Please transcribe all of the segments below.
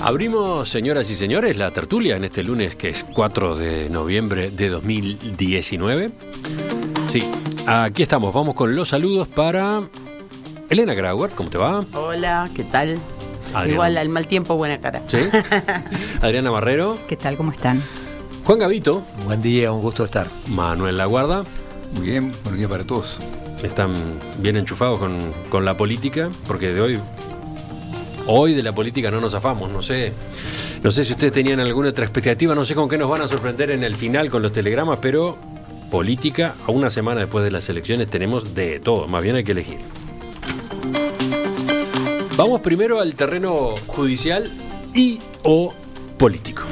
Abrimos, señoras y señores, la tertulia en este lunes que es 4 de noviembre de 2019. Sí, aquí estamos. Vamos con los saludos para Elena Grauer. ¿Cómo te va? Hola, ¿qué tal? Adriana. Igual al mal tiempo, buena cara. Sí. Adriana Barrero. ¿Qué tal? ¿Cómo están? Juan Gavito. Buen día, un gusto estar. Manuel Laguarda. Muy bien, buen día para todos. Están bien enchufados con la política, porque hoy de la política no nos zafamos. No sé si ustedes tenían alguna otra expectativa, no sé con qué nos van a sorprender en el final con los telegramas, pero política, a una semana después de las elecciones tenemos de todo, más bien hay que elegir. Vamos primero al terreno judicial y o político.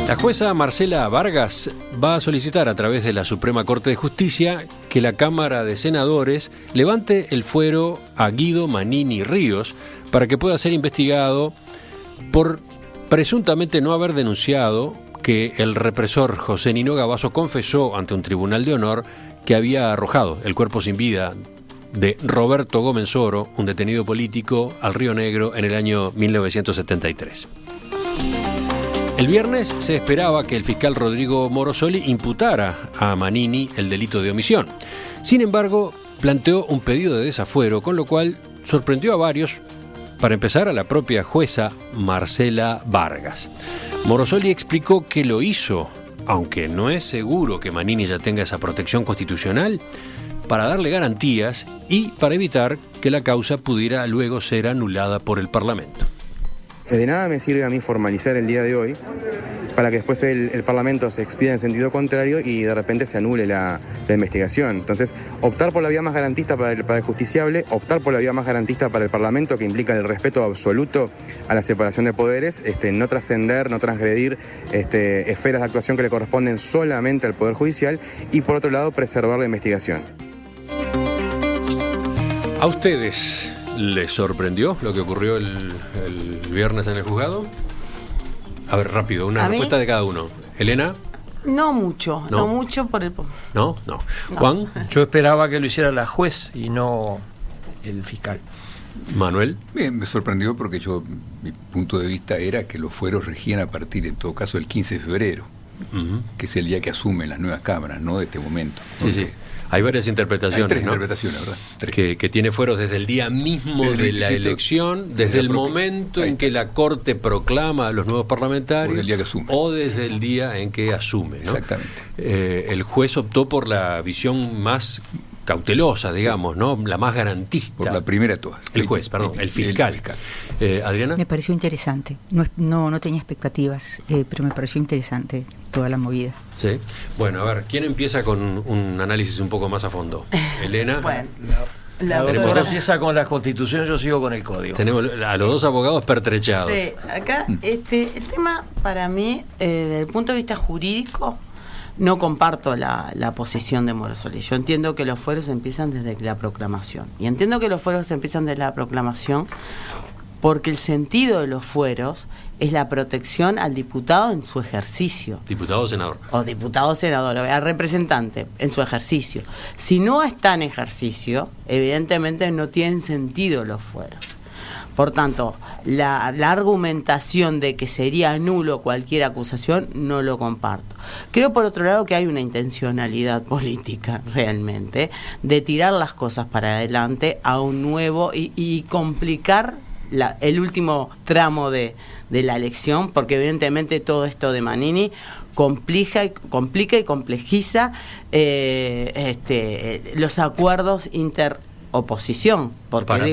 La jueza Marcela Vargas va a solicitar a través de la Suprema Corte de Justicia que la Cámara de Senadores levante el fuero a Guido Manini Ríos para que pueda ser investigado por presuntamente no haber denunciado que el represor José Nino Gavazo confesó ante un tribunal de honor que había arrojado el cuerpo sin vida de Roberto Gómez Oro, un detenido político, al Río Negro en el año 1973. El viernes se esperaba que el fiscal Rodrigo Morosoli imputara a Manini el delito de omisión. Sin embargo, planteó un pedido de desafuero, con lo cual sorprendió a varios, para empezar a la propia jueza Marcela Vargas. Morosoli explicó que lo hizo, aunque no es seguro que Manini ya tenga esa protección constitucional, para darle garantías y para evitar que la causa pudiera luego ser anulada por el Parlamento. De nada me sirve a mí formalizar el día de hoy para que después el Parlamento se expida en sentido contrario y de repente se anule la investigación. Entonces, optar por la vía más garantista para el justiciable, optar por la vía más garantista para el Parlamento, que implica el respeto absoluto a la separación de poderes, no trascender, no transgredir esferas de actuación que le corresponden solamente al Poder Judicial, y por otro lado, preservar la investigación. ¿A ustedes les sorprendió lo que ocurrió el viernes en el juzgado? A ver, rápido, una respuesta de cada uno. Elena. No mucho por el... No. Juan. Yo esperaba que lo hiciera la juez y no el fiscal. Manuel. Bien, me sorprendió porque mi punto de vista era que los fueros regían a partir, en todo caso, del 15 de febrero, que es el día que asumen las nuevas cámaras, ¿no?, de este momento. Sí. Hay varias interpretaciones, hay tres, ¿no? interpretaciones, ¿verdad? Que tiene fueros desde el día mismo de la elección, desde el momento en que la Corte proclama a los nuevos parlamentarios, o desde el día que asume, o desde el día en que asume, ¿no? Exactamente. El juez optó por la visión más cautelosa, digamos, ¿no? La más garantista. Por la primera de todas. El juez, perdón, el fiscal. Adriana. Me pareció interesante. No tenía expectativas, pero me pareció interesante toda la movida. Sí. Bueno, a ver, ¿quién empieza con un análisis un poco más a fondo? Elena. Bueno, la doctora empieza con la Constitución, yo sigo con el Código. Tenemos a los dos abogados pertrechados. Sí, acá el tema para mí, desde el punto de vista jurídico, no comparto la posición de Morosoli. Yo entiendo que los fueros empiezan desde la proclamación. Y entiendo que los fueros empiezan desde la proclamación porque el sentido de los fueros es la protección al diputado en su ejercicio. Diputado o senador. O diputado o senador, al representante en su ejercicio. Si no está en ejercicio, evidentemente no tienen sentido los fueros. Por tanto, la argumentación de que sería nulo cualquier acusación no lo comparto. Creo, por otro lado, que hay una intencionalidad política realmente de tirar las cosas para adelante a un nuevo y complicar el último tramo de la elección, porque evidentemente todo esto de Manini complica y complejiza los acuerdos interoposición, porque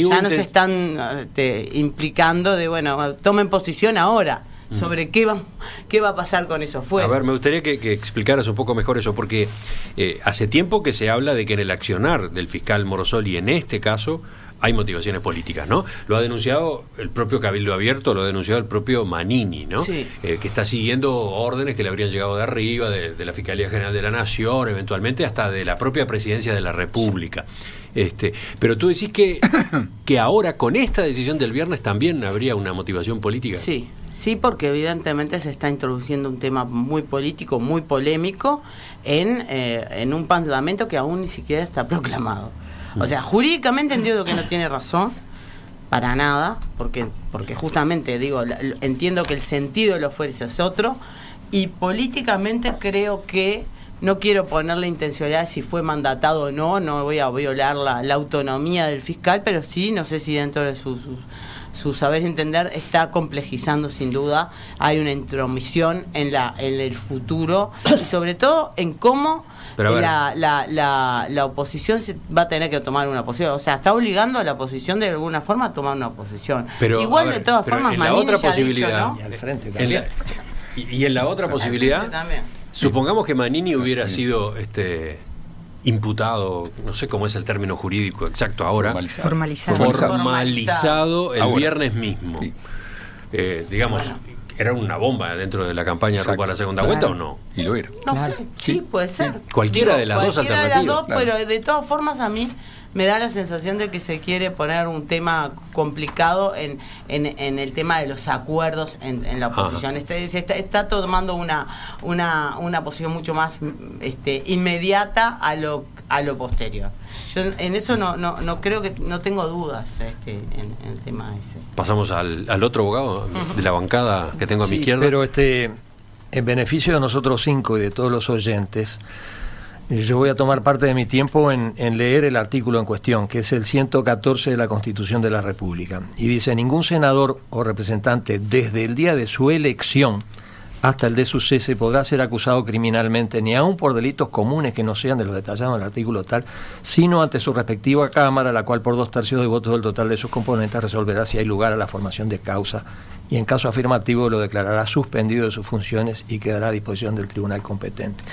ya nos están implicando de, bueno, tomen posición ahora sobre qué va a pasar con esos fueros. A ver, me gustaría que explicaras un poco mejor eso, porque hace tiempo que se habla de que en el accionar del fiscal Morosoli, en este caso, hay motivaciones políticas, ¿no? Lo ha denunciado el propio Cabildo Abierto, lo ha denunciado el propio Manini, ¿no? Sí. Que está siguiendo órdenes que le habrían llegado de arriba, de la Fiscalía General de la Nación, eventualmente hasta de la propia Presidencia de la República. Sí. Pero tú decís que ahora, con esta decisión del viernes, también habría una motivación política. Sí, porque evidentemente se está introduciendo un tema muy político, muy polémico, en un parlamento que aún ni siquiera está proclamado. O sea, jurídicamente entiendo que no tiene razón, para nada, porque justamente digo, entiendo que el sentido de los fueros es otro, y políticamente creo que no quiero ponerle intencionalidad si fue mandatado o no voy a violar la autonomía del fiscal, pero sí, no sé si dentro de su saber entender está complejizando sin duda, hay una intromisión en el futuro y sobre todo en cómo la oposición va a tener que tomar una posición, o sea, está obligando a la oposición de alguna forma a tomar una posición. Pero, igual de todas formas, en la otra posibilidad, y al frente también. Y en la otra posibilidad, supongamos que Manini hubiera sido imputado, no sé cómo es el término jurídico exacto ahora, formalizado el viernes mismo. Sí. Digamos, ¿era una bomba dentro de la campaña rumbo a la segunda vuelta o no? Y lo era. No sé, sí, puede ser. Cualquiera de las dos alternativas. Pero de todas formas a mí me da la sensación de que se quiere poner un tema complicado en el tema de los acuerdos en la oposición. Está tomando una posición mucho más inmediata a lo posterior. Yo en eso no creo que no tengo dudas en el tema ese. Pasamos al otro abogado de la bancada que tengo a mi izquierda. Pero en beneficio de nosotros 5 y de todos los oyentes, yo voy a tomar parte de mi tiempo en leer el artículo en cuestión, que es el 114 de la Constitución de la República. Y dice: ningún senador o representante desde el día de su elección hasta el de su cese podrá ser acusado criminalmente, ni aun por delitos comunes que no sean de los detallados en el artículo tal, sino ante su respectiva Cámara, la cual por 2/3 de votos del total de sus componentes resolverá si hay lugar a la formación de causa, y en caso afirmativo lo declarará suspendido de sus funciones y quedará a disposición del tribunal competente.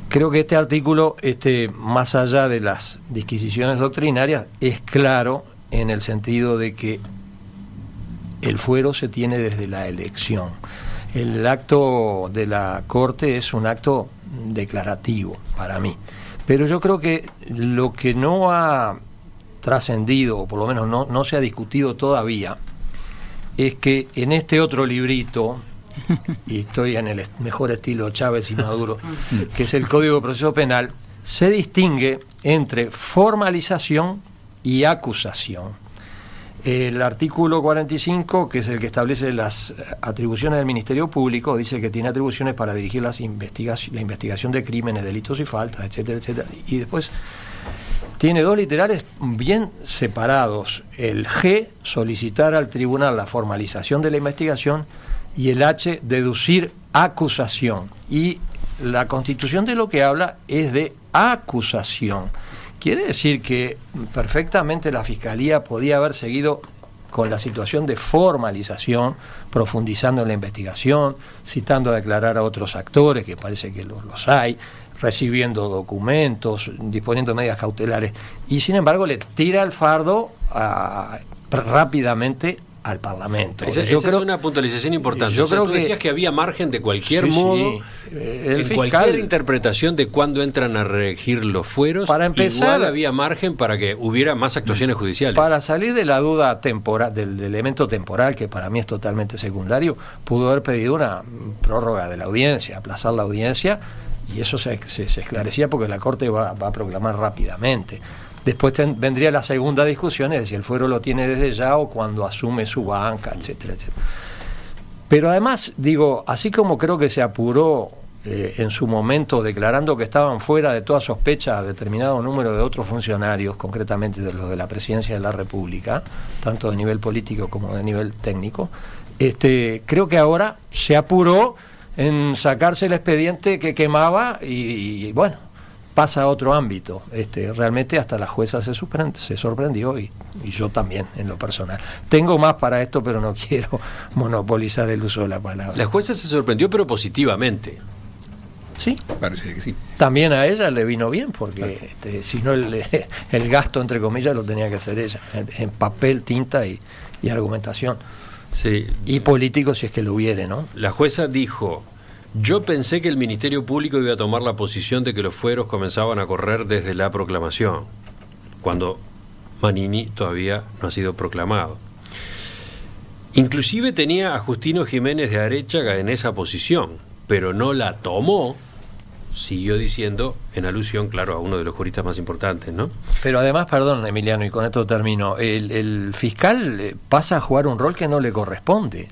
Creo que este artículo, más allá de las disquisiciones doctrinarias, es claro en el sentido de que el fuero se tiene desde la elección. El acto de la Corte es un acto declarativo para mí. Pero yo creo que lo que no ha trascendido, o por lo menos no se ha discutido todavía, es que en este otro librito, y estoy en el mejor estilo Chávez y Maduro, que es el Código de Proceso Penal, se distingue entre formalización y acusación. El artículo 45, que es el que establece las atribuciones del Ministerio Público, dice que tiene atribuciones para dirigir la investigación de crímenes, delitos y faltas, etcétera, etcétera. Y después tiene dos literales bien separados. El G, solicitar al tribunal la formalización de la investigación, y el H, deducir acusación. Y la Constitución de lo que habla es de acusación. Quiere decir que perfectamente la Fiscalía podía haber seguido con la situación de formalización, profundizando en la investigación, citando a declarar a otros actores, que parece que los hay, recibiendo documentos, disponiendo medidas cautelares, y sin embargo le tira el fardo rápidamente al Parlamento. Esa es una puntualización importante. Yo creo que decías que había margen de cualquier modo, en cualquier interpretación de cuándo entran a regir los fueros. Para empezar, igual había margen para que hubiera más actuaciones judiciales. Para salir de la duda temporal, del elemento temporal, que para mí es totalmente secundario, pudo haber pedido una prórroga de la audiencia, aplazar la audiencia, y eso se esclarecía porque la Corte va a proclamar rápidamente. Después vendría la segunda discusión, es decir, el fuero lo tiene desde ya o cuando asume su banca, etcétera, etcétera. Pero además, digo, así como creo que se apuró en su momento declarando que estaban fuera de toda sospecha a determinado número de otros funcionarios, concretamente de los de la Presidencia de la República, tanto de nivel político como de nivel técnico, creo que ahora se apuró en sacarse el expediente que quemaba y bueno, pasa a otro ámbito. Realmente hasta la jueza se sorprendió y yo también en lo personal. Tengo más para esto, pero no quiero monopolizar el uso de la palabra. La jueza se sorprendió, pero positivamente. Sí, parece que sí. También a ella le vino bien, porque si no el gasto, entre comillas, lo tenía que hacer ella, en papel, tinta y argumentación. Sí. Y político, si es que lo hubiere, ¿no? La jueza dijo: yo pensé que el Ministerio Público iba a tomar la posición de que los fueros comenzaban a correr desde la proclamación, cuando Manini todavía no ha sido proclamado. Inclusive tenía a Justino Jiménez de Arechaga en esa posición, pero no la tomó siguió diciendo, en alusión, claro, a uno de los juristas más importantes, ¿no? Pero además, perdón, Emiliano, y con esto termino, el fiscal pasa a jugar un rol que no le corresponde,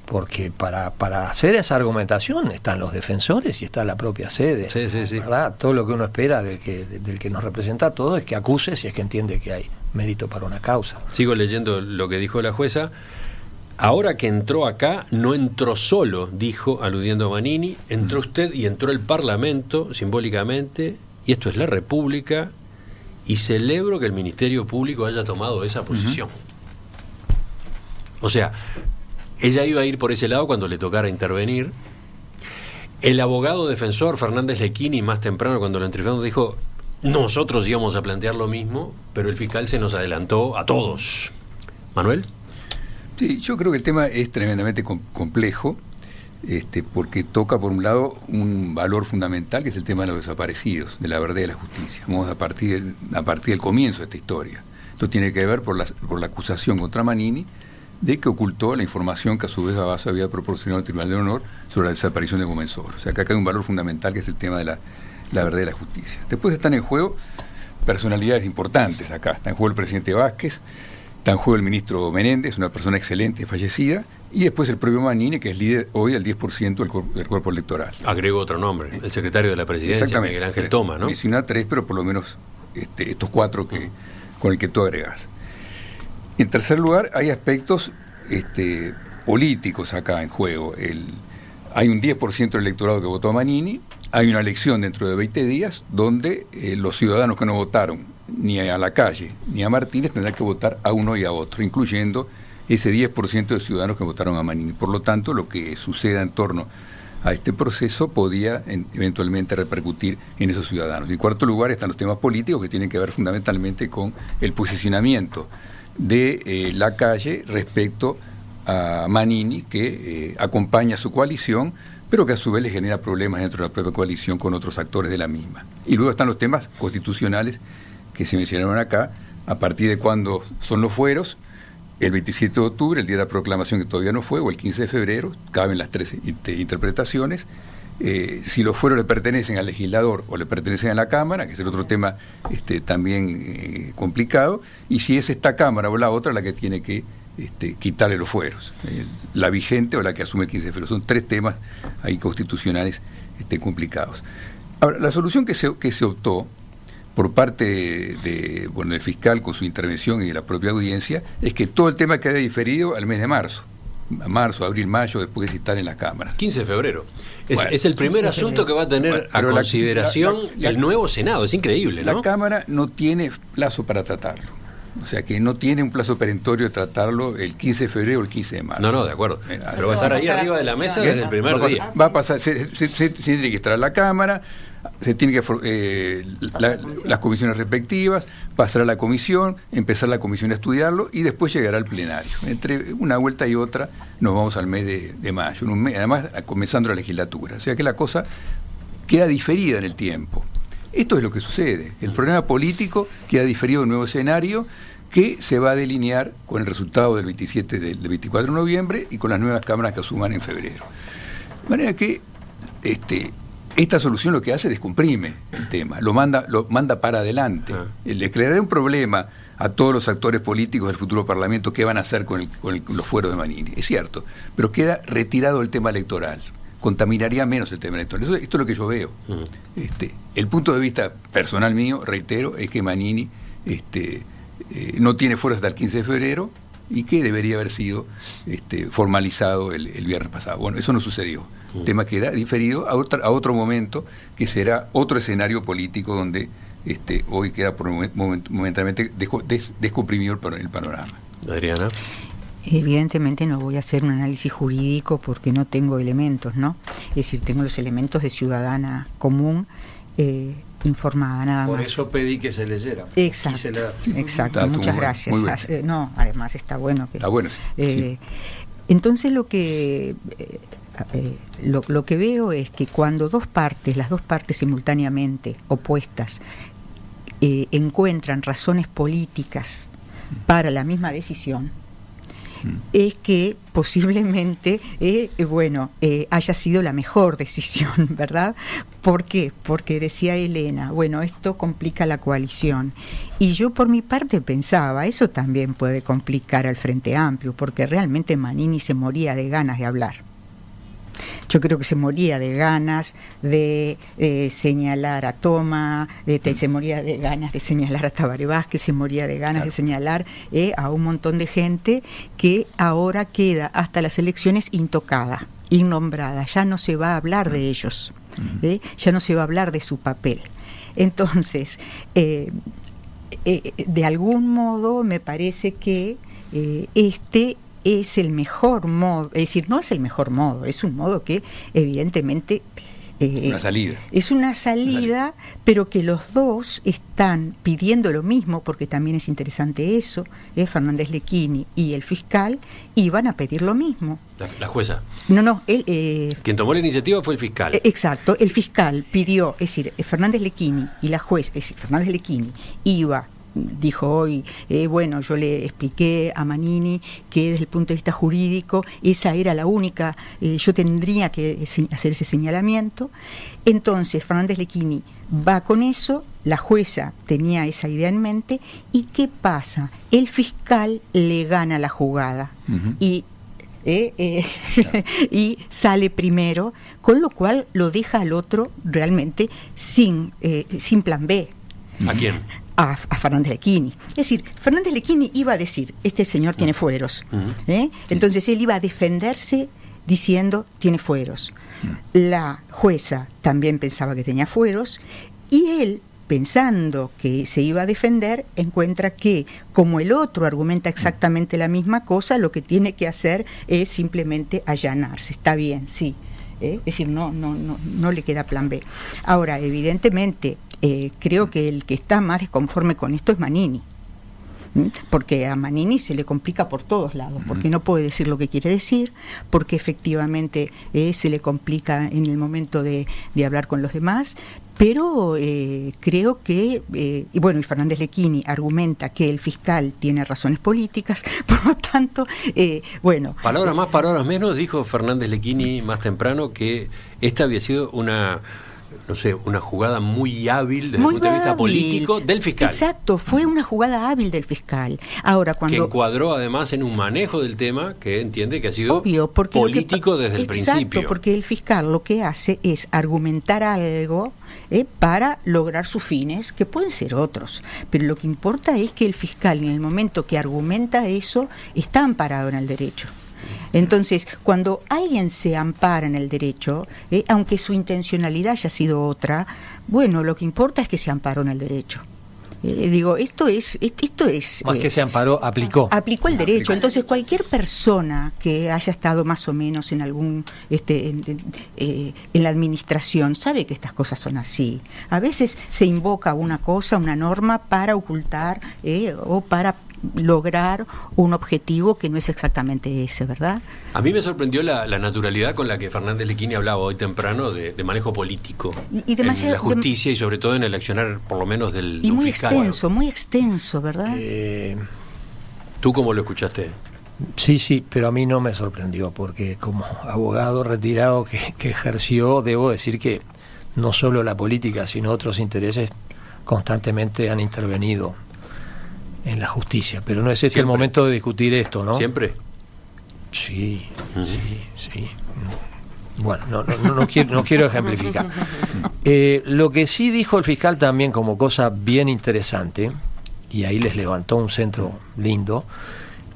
porque para hacer esa argumentación están los defensores y está la propia sede. Sí. ¿Verdad? Todo lo que uno espera del que nos representa a todos es que acuse si es que entiende que hay mérito para una causa. Sigo leyendo lo que dijo la jueza. Ahora que entró acá, no entró solo, dijo, aludiendo a Manini, entró usted y entró el Parlamento, simbólicamente, y esto es la República, y celebro que el Ministerio Público haya tomado esa posición. O sea, ella iba a ir por ese lado cuando le tocara intervenir. El abogado defensor, Fernández Lequini, más temprano cuando lo entrevistamos, dijo, nosotros íbamos a plantear lo mismo, pero el fiscal se nos adelantó a todos. ¿Manuel? Sí, yo creo que el tema es tremendamente complejo, porque toca, por un lado, un valor fundamental, que es el tema de los desaparecidos, de la verdad y de la justicia. Vamos a partir del comienzo de esta historia. Esto tiene que ver por la acusación contra Manini de que ocultó la información que a su vez Babazo había proporcionado al Tribunal de Honor sobre la desaparición de Comensor. O sea, que acá hay un valor fundamental, que es el tema de la verdad y la justicia. Después están en juego personalidades importantes acá. Está en juego el presidente Vázquez, está en juego el ministro Menéndez, una persona excelente, fallecida, y después el propio Manini, que es líder hoy al 10% del cuerpo electoral. Agrego otro nombre, el secretario de la Presidencia, Miguel Ángel Toma, ¿no? Menciona 3, pero por lo menos estos 4 con el que tú agregás. En tercer lugar, hay aspectos políticos acá en juego. Hay un 10% del electorado que votó a Manini, hay una elección dentro de 20 días donde los ciudadanos que no votaron ni a Lacalle ni a Martínez tendrán que votar a uno y a otro, incluyendo ese 10% de ciudadanos que votaron a Manini. Por lo tanto, lo que suceda en torno a este proceso podía eventualmente repercutir en esos ciudadanos. En cuarto lugar están los temas políticos, que tienen que ver fundamentalmente con el posicionamiento de Lacalle respecto a Manini, que acompaña a su coalición, pero que a su vez le genera problemas dentro de la propia coalición con otros actores de la misma. Y luego están los temas constitucionales que se mencionaron acá, a partir de cuándo son los fueros, el 27 de octubre, el día de la proclamación, que todavía no fue, o el 15 de febrero, caben las 3 interpretaciones. Si los fueros le pertenecen al legislador o le pertenecen a la Cámara, que es el otro tema también complicado, y si es esta Cámara o la otra la que tiene que quitarle los fueros, la vigente o la que asume el 15 de febrero. Son 3 temas ahí constitucionales complicados. Ahora, la solución que se optó por parte del fiscal con su intervención y de la propia audiencia es que todo el tema quede diferido al mes de marzo, abril, mayo, después de estar en la Cámara. 15 de febrero. Bueno, es el primer asunto que va a tener a consideración el nuevo Senado. Es increíble, ¿no? La Cámara no tiene plazo para tratarlo. O sea, que no tiene un plazo perentorio de tratarlo el 15 de febrero o el 15 de marzo. No, de acuerdo. Pero va a estar ahí arriba de la mesa desde el primer día. Va a pasar, se tiene que estar a la Cámara, se tiene que las comisiones respectivas, pasar a la comisión, empezar la comisión a estudiarlo y después llegará al plenario. Entre una vuelta y otra nos vamos al mes de mayo, además comenzando la legislatura. O sea que la cosa queda diferida en el tiempo. Esto es lo que sucede. El problema político queda diferido en un nuevo escenario que se va a delinear con el resultado del 24 de noviembre y con las nuevas cámaras que asuman en febrero. De manera que esta solución lo que hace es descomprime el tema, lo manda para adelante. Le creará un problema a todos los actores políticos del futuro Parlamento qué van a hacer con los fueros de Manini. Es cierto, pero queda retirado el tema electoral. Contaminaría menos el tema electoral. Esto es lo que yo veo. El punto de vista personal mío, reitero, es que Manini no tiene fueros hasta el 15 de febrero y que debería haber sido formalizado el viernes pasado. Bueno, eso no sucedió. El tema queda diferido a otro momento, que será otro escenario político donde hoy queda momentáneamente descomprimido el panorama. Adriana. Evidentemente no voy a hacer un análisis jurídico porque no tengo elementos, ¿no? Es decir, tengo los elementos de ciudadana común informada nada más. Por eso pedí que se leyera. Exacto, exacto. Muchas gracias. No, además está bueno que. Está bueno. Sí. Entonces lo que veo es que cuando las dos partes simultáneamente opuestas encuentran razones políticas para la misma decisión, es que posiblemente haya sido la mejor decisión, ¿verdad? ¿Por qué? Porque decía Elena, bueno, esto complica la coalición. Y yo por mi parte pensaba, eso también puede complicar al Frente Amplio, porque realmente Manini se moría de ganas de hablar. Yo creo que se moría de ganas de señalar a Toma, se moría de ganas de señalar a Tabaré Vázquez, se moría de ganas de señalar a un montón de gente que ahora queda hasta las elecciones intocada, innombrada. Ya no se va a hablar de ellos, ya no se va a hablar de su papel. Entonces, de algún modo me parece que es el mejor modo, es decir, no es el mejor modo, es un modo que evidentemente es una salida, pero que los dos están pidiendo lo mismo, porque también es interesante eso, Fernández Lequini y el fiscal iban a pedir lo mismo. La jueza. No, quien tomó la iniciativa fue el fiscal. Exacto, el fiscal pidió, es decir, Fernández Lequini y la jueza, es decir, Fernández Lequini dijo hoy, yo le expliqué a Manini que desde el punto de vista jurídico esa era la única, yo tendría que hacer ese señalamiento. Entonces Fernández Lequini va con eso, la jueza tenía esa idea en mente, y ¿qué pasa? El fiscal le gana la jugada y sale primero, con lo cual lo deja al otro realmente sin plan B. ¿A quién? A Fernández Lequini. Es decir, Fernández Lequini iba a decir, este señor tiene fueros. Entonces él iba a defenderse diciendo, tiene fueros. La jueza también pensaba que tenía fueros, y él, pensando que se iba a defender, encuentra que, como el otro argumenta exactamente la misma cosa, lo que tiene que hacer es simplemente allanarse. Está bien, sí. Es decir, no le queda plan B. Ahora, evidentemente, creo que el que está más desconforme con esto es Manini, porque a Manini se le complica por todos lados, porque no puede decir lo que quiere decir, porque efectivamente se le complica en el momento de hablar con los demás, pero creo que, y Fernández Lequini argumenta que el fiscal tiene razones políticas, por lo tanto, Palabras más, palabras menos, dijo Fernández Lequini más temprano que esta había sido una jugada muy hábil desde el punto de vista político del fiscal. Exacto, fue una jugada hábil del fiscal. Ahora, cuando que encuadró además en un manejo del tema que entiende que ha sido obvio, político desde el principio. Exacto, porque el fiscal lo que hace es argumentar algo para lograr sus fines, que pueden ser otros. Pero lo que importa es que el fiscal, en el momento que argumenta eso, está amparado en el derecho. Entonces, cuando alguien se ampara en el derecho, aunque su intencionalidad haya sido otra, lo que importa es que se amparó en el derecho. Esto es más que se amparó, aplicó el derecho. Entonces, cualquier persona que haya estado más o menos en algún en la administración sabe que estas cosas son así. A veces se invoca una cosa, una norma, para ocultar o para lograr un objetivo que no es exactamente ese, ¿verdad? A mí me sorprendió la naturalidad con la que Fernández Lequini hablaba hoy temprano de manejo político y en la justicia y sobre todo en el accionar, por lo menos, del y muy fiscal. Muy extenso, ¿verdad? ¿Tú cómo lo escuchaste? Sí, pero a mí no me sorprendió, porque como abogado retirado que ejerció, debo decir que no solo la política, sino otros intereses constantemente han intervenido en la justicia, pero no es este el momento de discutir esto, ¿no? ¿Siempre? Sí. Bueno, no quiero ejemplificar. Lo que sí dijo el fiscal también como cosa bien interesante, y ahí les levantó un centro lindo,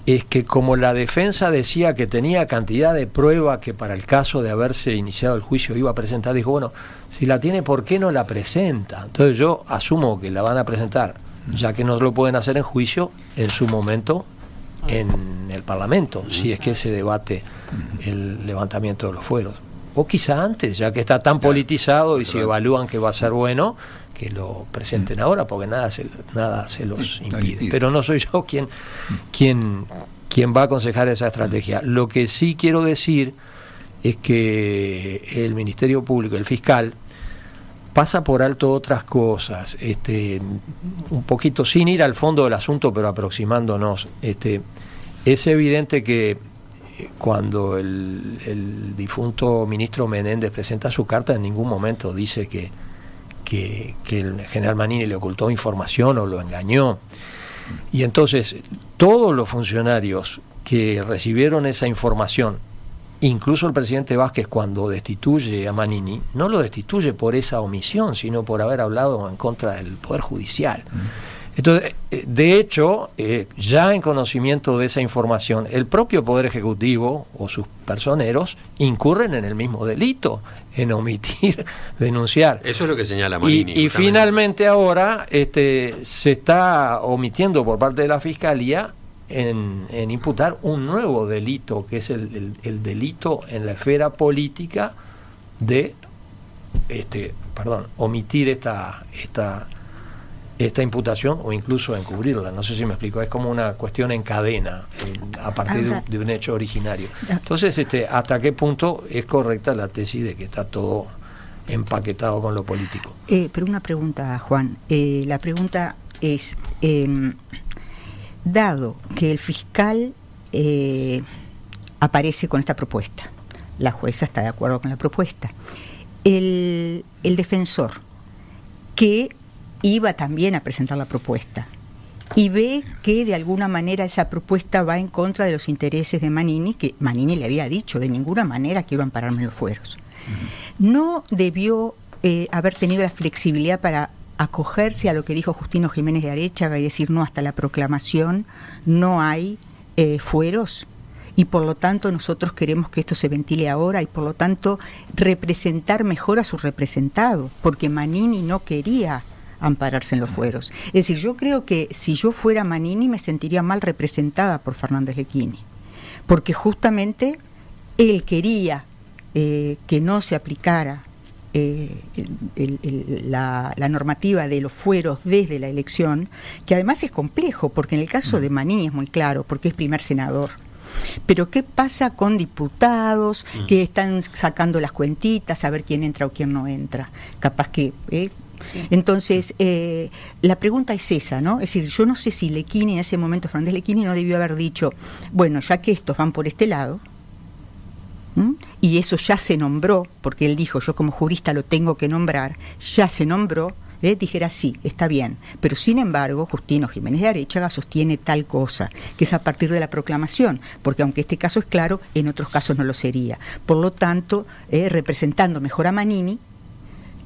es que como la defensa decía que tenía cantidad de prueba que para el caso de haberse iniciado el juicio iba a presentar, dijo, si la tiene, ¿por qué no la presenta? Entonces yo asumo que la van a presentar, ya que no lo pueden hacer en juicio, en su momento en el Parlamento, si es que se debate el levantamiento de los fueros. O quizá antes, ya que está tan politizado y si evalúan que va a ser bueno, que lo presenten ahora, porque nada se los impide. Pero no soy yo quien va a aconsejar esa estrategia. Lo que sí quiero decir es que el Ministerio Público, el fiscal, pasa por alto otras cosas, un poquito sin ir al fondo del asunto, pero aproximándonos. es evidente que cuando el difunto ministro Menéndez presenta su carta, en ningún momento dice que el general Manini le ocultó información o lo engañó. Y entonces todos los funcionarios que recibieron esa información, incluso el presidente Vázquez, cuando destituye a Manini, no lo destituye por esa omisión, sino por haber hablado en contra del Poder Judicial. Entonces, de hecho, ya en conocimiento de esa información, el propio Poder Ejecutivo o sus personeros incurren en el mismo delito, en omitir denunciar. Eso es lo que señala Manini. Y finalmente ahora se está omitiendo por parte de la Fiscalía en imputar un nuevo delito, que es el delito en la esfera política de omitir esta imputación o incluso encubrirla. No sé si me explico, es como una cuestión en cadena a partir de un hecho originario. Entonces, ¿hasta qué punto es correcta la tesis de que está todo empaquetado con lo político? Pero una pregunta, Juan. La pregunta es, dado que el fiscal aparece con esta propuesta, la jueza está de acuerdo con la propuesta, el defensor que iba también a presentar la propuesta y ve que de alguna manera esa propuesta va en contra de los intereses de Manini, que Manini le había dicho, de ninguna manera quiero ampararme en los fueros. No debió haber tenido la flexibilidad para acogerse a lo que dijo Justino Jiménez de Aréchaga y decir, no, hasta la proclamación no hay fueros, y por lo tanto nosotros queremos que esto se ventile ahora, y por lo tanto representar mejor a su representado, porque Manini no quería ampararse en los fueros. Es decir, yo creo que si yo fuera Manini me sentiría mal representada por Fernández Lechini, porque justamente él quería que no se aplicara la normativa de los fueros desde la elección, que además es complejo, porque en el caso de Manini es muy claro, porque es primer senador. Pero ¿qué pasa con diputados que están sacando las cuentitas a ver quién entra o quién no entra? Capaz que... Entonces, la pregunta es esa, ¿no? Es decir, yo no sé si Lechini, en ese momento Fernández Lechini no debió haber dicho, bueno, ya que estos van por este lado, y eso ya se nombró, porque él dijo, yo como jurista lo tengo que nombrar, ya se nombró, dijera sí, está bien, pero sin embargo Justino Jiménez de Aréchaga sostiene tal cosa, que es a partir de la proclamación, porque aunque este caso es claro, en otros casos no lo sería. Por lo tanto, representando mejor a Manini,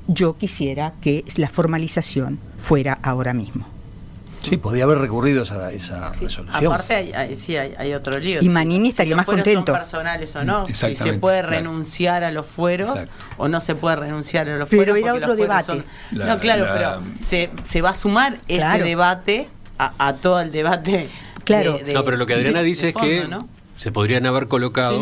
yo quisiera que la formalización fuera ahora mismo. Sí, podía haber recurrido esa resolución. Aparte hay otro lío. Y Manini estaría más contento. Son personales o no, si se puede renunciar a los fueros o no se puede renunciar a los fueros. Pero era otro debate. Pero se va a sumar ese debate a todo el debate. Claro. Pero lo que Adriana dice fondo, es que se podrían haber colocado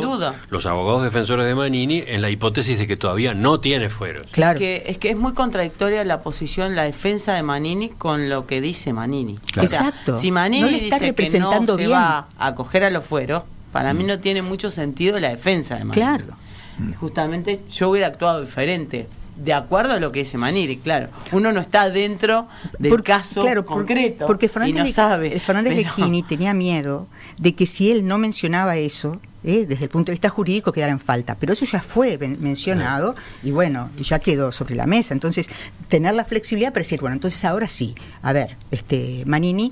los abogados defensores de Manini en la hipótesis de que todavía no tiene fueros. Claro. Es que es muy contradictoria la posición, la defensa de Manini con lo que dice Manini. Claro. Exacto. Si Manini no le está dice que no se va a acoger a los fueros, para mí no tiene mucho sentido la defensa de Manini. Claro. Justamente yo hubiera actuado diferente, de acuerdo a lo que dice Manini, claro. Uno no está dentro del caso concreto porque Fernández y no sabe. Fernández Lechini tenía miedo de que si él no mencionaba eso, desde el punto de vista jurídico quedara en falta. Pero eso ya fue mencionado y bueno, ya quedó sobre la mesa. Entonces, tener la flexibilidad para decir, bueno, entonces ahora sí, a ver, Manini,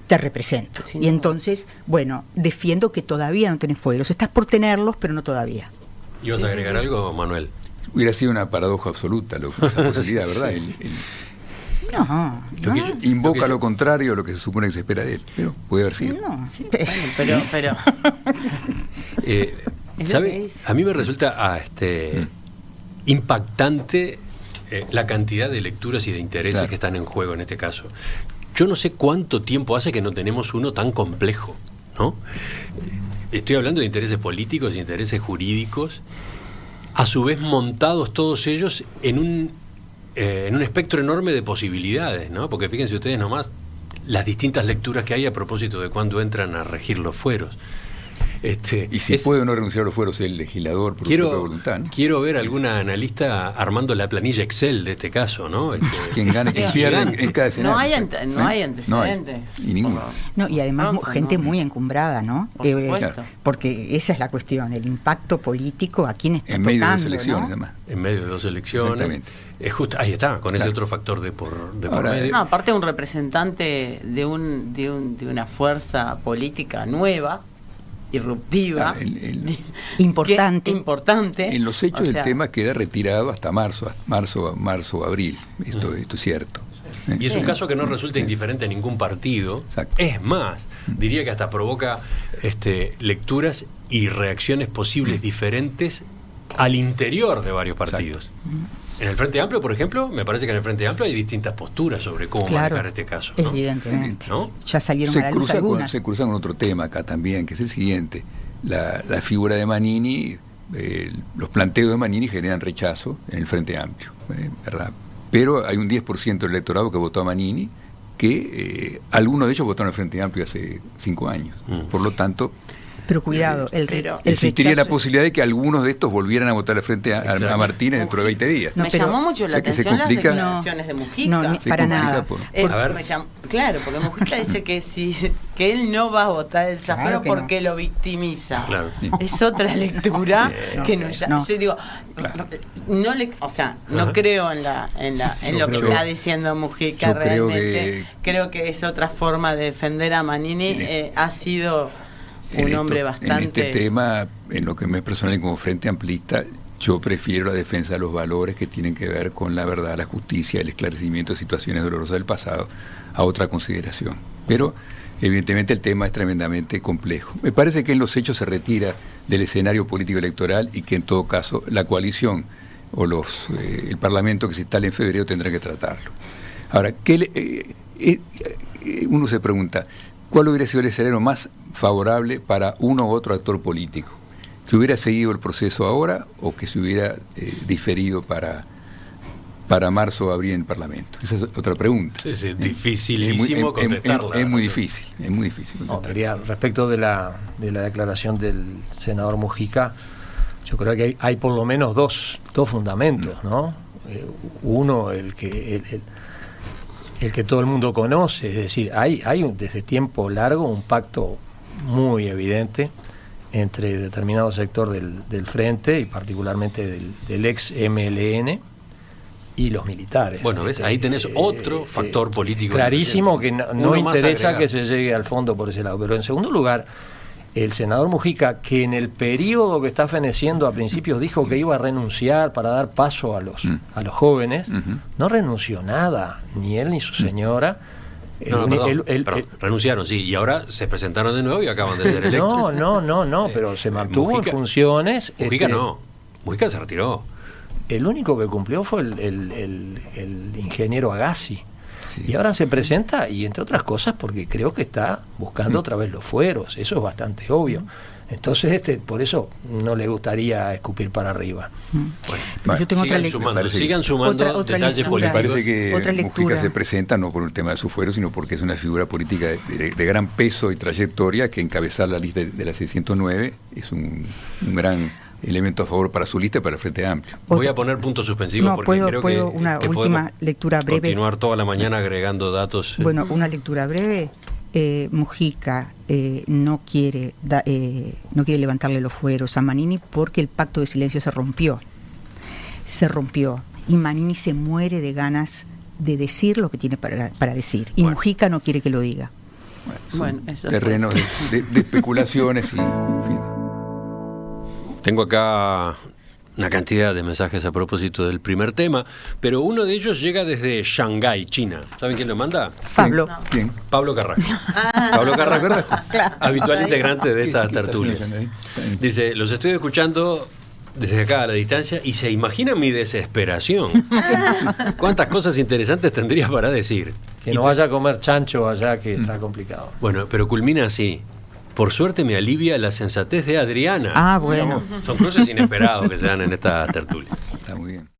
te represento. Y entonces, bueno, defiendo que todavía no tenés fueros. Estás por tenerlos, pero no todavía. ¿Y vas a agregar algo, Manuel? Hubiera sido una paradoja absoluta esa posibilidad, ¿verdad? Invoca lo contrario a lo que se supone que se espera de él, pero puede haber sido. Pero ¿sabe? A mí me resulta impactante la cantidad de lecturas y de intereses que están en juego en este caso. Yo no sé cuánto tiempo hace que no tenemos uno tan complejo, ¿no? Estoy hablando de intereses políticos y intereses jurídicos, a su vez montados todos ellos en un espectro enorme de posibilidades, ¿no? Porque fíjense ustedes nomás las distintas lecturas que hay a propósito de cuándo entran a regir los fueros. Y si puede o no renunciar a los fueros el legislador por su propia voluntad, ¿no? Quiero ver alguna analista armando la planilla Excel de este caso, ¿no? Quien gane, quien pierde en cada escenario. No hay antecedentes. Y ninguno. No, y además Pronto, gente ¿no? muy encumbrada, ¿no? Por supuesto. Porque esa es la cuestión, el impacto político a quién está En medio tocando, de las elecciones, ¿no? además. En medio de 2 elecciones. Exactamente. Es justo, ahí está, con ese otro factor de por Ahora, medio. No, aparte un representante de una fuerza política nueva, irruptiva, importante. En los hechos o el sea, tema queda retirado hasta marzo, abril. Esto es cierto. Y es un caso que no resulta indiferente a ningún partido. Exacto. Es más, diría que hasta provoca lecturas y reacciones posibles diferentes al interior de varios partidos. En el Frente Amplio, por ejemplo, me parece que en el Frente Amplio hay distintas posturas sobre cómo manejar este caso, ¿no? Evidentemente. ¿No? Ya salieron a la luz algunas. Se cruza con otro tema acá también, que es el siguiente. La figura de Manini, los planteos de Manini generan rechazo en el Frente Amplio, ¿verdad? Pero hay un 10% del electorado que votó a Manini, que algunos de ellos votaron al Frente Amplio hace 5 años. Por lo tanto, Pero cuidado, el existiría la rechazo- posibilidad de que algunos de estos volvieran a votar al Frente a Martínez dentro de 20 días. No, me pero- llamó mucho o la sea que se atención las complica- declaraciones de Mujica. No, Se para complica nada. por- A ver. Claro, porque Mujica dice que él no va a votar el Claro Zafiro que porque lo victimiza. Claro. Es otra lectura que no, nos no. yo digo, no creo en lo que creo- está diciendo Mujica yo creo realmente. Creo que es otra forma de defender a Manini. Ha sido un hombre bastante. En este tema, en lo que me es personal como Frente Amplista, yo prefiero la defensa de los valores que tienen que ver con la verdad, la justicia, el esclarecimiento de situaciones dolorosas del pasado, a otra consideración. Pero, evidentemente, el tema es tremendamente complejo. Me parece que en los hechos se retira del escenario político electoral y que, en todo caso, la coalición o el Parlamento que se instale en febrero tendrá que tratarlo. Ahora, uno se pregunta, ¿cuál hubiera sido el escenario más favorable para uno u otro actor político? ¿Que hubiera seguido el proceso ahora o que se hubiera diferido para marzo o abril en el Parlamento? Esa es otra pregunta. Es dificilísimo contestarla. Es muy difícil, No, contestarla. quería, respecto de la declaración del senador Mujica, yo creo que hay por lo menos dos fundamentos, ¿no? Uno, el que todo el mundo conoce, es decir, hay desde tiempo largo un pacto muy evidente entre determinado sector del Frente y particularmente del ex MLN y los militares. Bueno, ¿ves? Ahí tenés otro factor político. Clarísimo que no Uno más interesa agregar. que se llegue al fondo por ese lado. Pero en segundo lugar, el senador Mujica, que en el periodo que está feneciendo a principios dijo que iba a renunciar para dar paso a los jóvenes, no renunció nada, ni él ni su señora. Perdón, renunciaron, sí, y ahora se presentaron de nuevo y acaban de ser electos. No, pero se mantuvo Mujica- en funciones. Mujica no, Mujica se retiró. El único que cumplió fue el ingeniero Agassi. Sí. Y ahora se presenta, y entre otras cosas, porque creo que está buscando otra vez los fueros. Eso es bastante obvio. Entonces, por eso no le gustaría escupir para arriba. Pero yo tengo otra Sigan lectura. sumando, parece que- sigan sumando Otra detalles lectura. Me políticos. parece que Otra Mujica lectura. se presenta no por un tema de su fuero, sino porque es una figura política de gran peso y trayectoria, que encabezar la lista de la 609 es un gran elemento a favor para su lista y para el Frente Amplio. Voy a poner puntos suspensivos No, porque puedo- creo puedo que, una que última podemos lectura breve. continuar toda la mañana agregando datos. Bueno, una lectura breve. Mujica no quiere levantarle los fueros a Manini porque el pacto de silencio se rompió y Manini se muere de ganas de decir lo que tiene para decir y Bueno. Mujica no quiere que lo diga. Bueno, eso Terrenos de especulaciones y, en fin. Tengo acá una cantidad de mensajes a propósito del primer tema, pero uno de ellos llega desde Shanghái, China. ¿Saben quién lo manda? Pablo. Bien. Pablo Carrasco. Pablo Carrasco, habitual integrante de estas ¿Qué tertulias. está haciendo ahí? Dice, los estoy escuchando desde acá a la distancia y se imaginan mi desesperación. ¿Cuántas cosas interesantes tendría para decir? Que no vaya a comer chancho allá, que está complicado. Bueno, pero culmina así. Por suerte me alivia la sensatez de Adriana. Ah, bueno. Son cruces inesperados que se dan en esta tertulia. Está muy bien.